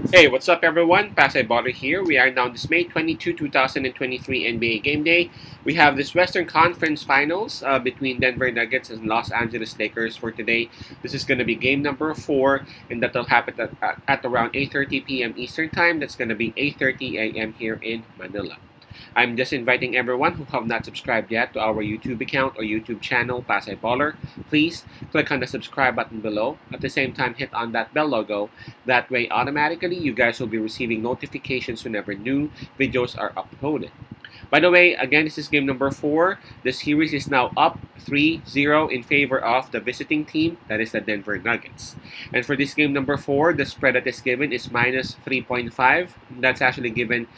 Hey, what's up everyone? Pasay Baller here. We are now this May 22, 2023 NBA Game Day. We have this Western Conference Finals between Denver Nuggets and Los Angeles Lakers for today. This is going to be game number 4, and that will happen at around 8:30 p.m. Eastern Time. That's going to be 8:30 a.m. here in Manila. I'm just inviting everyone who have not subscribed yet to our YouTube account or YouTube channel, Pasay Baller. Please click on the subscribe button below. At the same time, hit on that bell logo. That way, automatically, you guys will be receiving notifications whenever new videos are uploaded. By the way, again, this is game number 4. The series is now up 3-0 in favor of the visiting team, that is the Denver Nuggets. And for this game number 4, the spread that is given is minus 3.5. That's actually given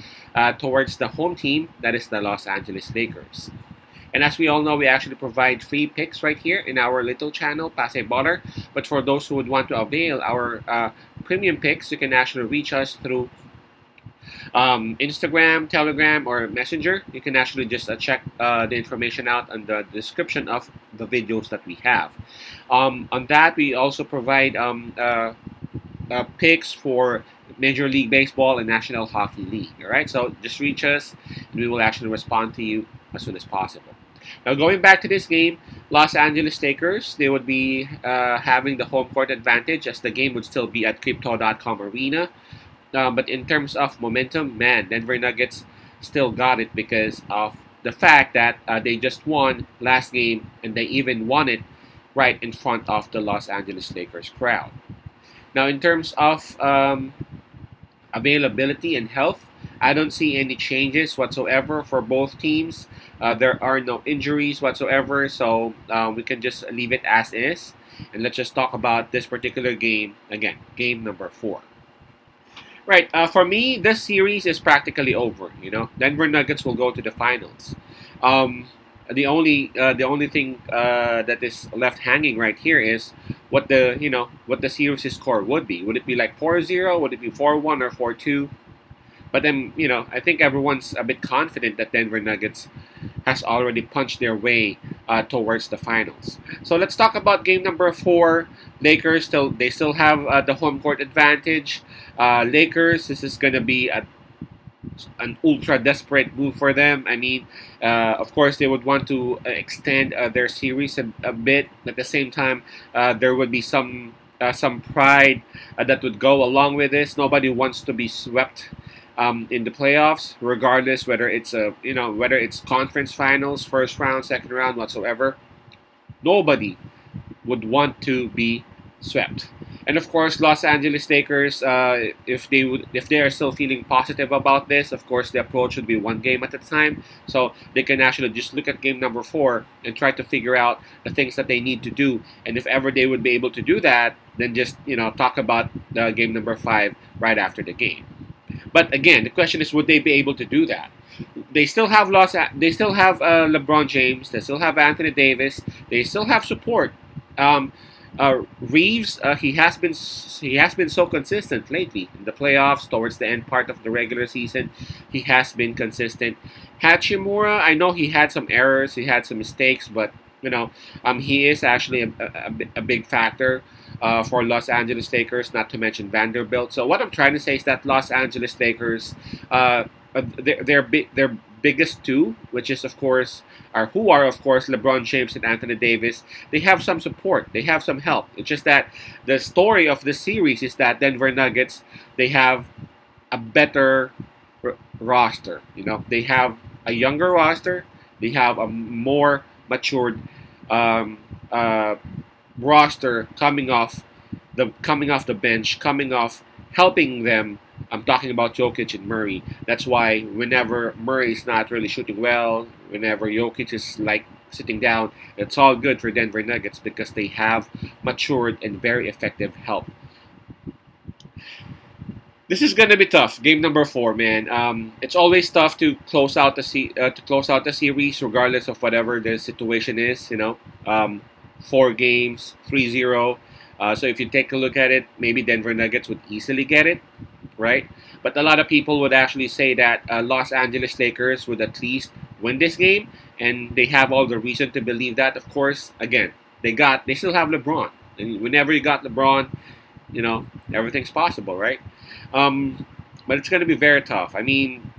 towards the home team, that is the Los Angeles Lakers. And as we all know, we actually provide free picks right here in our little channel, Pasay Baller. But for those who would want to avail our premium picks, you can actually reach us through Instagram, Telegram, or Messenger. You can actually just check the information out on the description of the videos that we have. On that, we also provide picks for Major League Baseball and National Hockey League. All right, so just reach us, and we will actually respond to you as soon as possible. Now, going back to this game, Los Angeles Lakers, they would be having the home court advantage as the game would still be at Crypto.com Arena. But in terms of momentum, man, Denver Nuggets still got it because of the fact that they just won last game and they even won it right in front of the Los Angeles Lakers crowd. Now, in terms of availability and health, I don't see any changes whatsoever for both teams. There are no injuries whatsoever, so we can just leave it as is. And let's just talk about this particular game again, game number 4. Right, for me, this series is practically over. Denver Nuggets will go to the finals. The only thing that is left hanging right here is what the series score would be. Would it be like 4-0? Would it be 4-1 or 4-2? But then, I think everyone's a bit confident that Denver Nuggets has already punched their way towards the finals. So let's talk about game number 4. Lakers still have the home court advantage. Lakers, this is going to be an ultra desperate move for them. I mean, of course, they would want to extend their series a bit. At the same time, there would be some pride that would go along with this. Nobody wants to be swept in the playoffs, regardless whether it's whether it's conference finals, first round, second round, whatsoever. Nobody would want to be swept. And of course, Los Angeles Lakers, if they are still feeling positive about this, of course the approach should be one game at a time. So they can actually just look at game number 4 and try to figure out the things that they need to do. And if ever they would be able to do that, then just talk about game number 5 right after the game. But again, the question is, would they be able to do that? They still have LeBron James. They still have Anthony Davis. They still have support. Reeves, he has been so consistent lately in the playoffs. Towards the end part of the regular season, he has been consistent. Hachimura, I know he had some errors, he had some mistakes, but he is actually a big factor for Los Angeles Lakers. Not to mention Vanderbilt. So what I'm trying to say is that Los Angeles Lakers, their biggest two, which is of course LeBron James and Anthony Davis, they have some support, they have some help. It's just that the story of the series is that Denver Nuggets, they have a better roster. They have a younger roster, they have a more matured roster coming off the bench, helping them. I'm talking about Jokic and Murray. That's why whenever Murray is not really shooting well, whenever Jokic is like sitting down, it's all good for Denver Nuggets because they have matured and very effective help. This is gonna be tough. Game number 4, man. It's always tough to close out the series, regardless of whatever the situation is. 4 games, 3-0. So if you take a look at it, maybe Denver Nuggets would easily get it, right? But a lot of people would actually say that Los Angeles Lakers would at least win this game, and they have all the reason to believe that. Of course, again, they still have LeBron, and whenever you got LeBron, you know, everything's possible, right? But it's going to be very tough. I mean,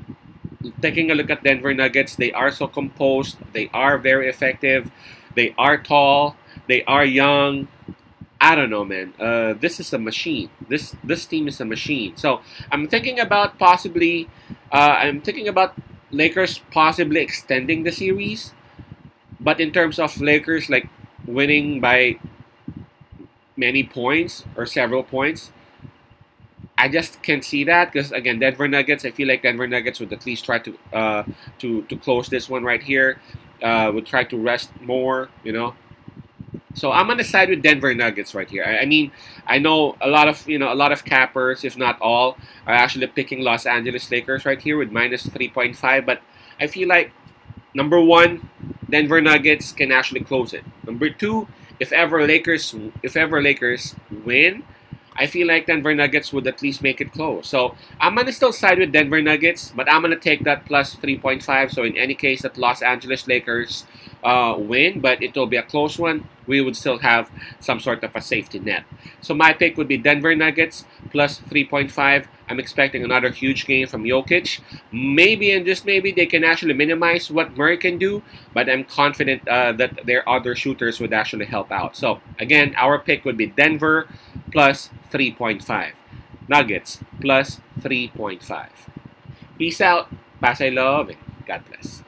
taking a look at Denver Nuggets, they are so composed, they are very effective, they are tall, they are young. I don't know, man. This is a machine. This team is a machine. So I'm thinking about possibly, I'm thinking about Lakers possibly extending the series. But in terms of Lakers like winning by many points or several points, I just can't see that because again, Denver Nuggets. I feel like Denver Nuggets would at least try to close this one right here. Would try to rest more, you know. So I'm on the side with Denver Nuggets right here. I mean, I know a lot of a lot of cappers, if not all, are actually picking Los Angeles Lakers right here with minus 3.5. But I feel like number one, Denver Nuggets can actually close it. Number two, if ever Lakers win, I feel like Denver Nuggets would at least make it close. So I'm gonna still side with Denver Nuggets, but I'm gonna take that plus 3.5. So in any case that Los Angeles Lakers win, but it will be a close one, we would still have some sort of a safety net. So my pick would be Denver Nuggets plus 3.5. I'm expecting another huge game from Jokic. Maybe and just maybe they can actually minimize what Murray can do, but I'm confident that their other shooters would actually help out. So again, our pick would be Denver plus 3.5. Nuggets plus 3.5. Peace out. Pasay love and God bless.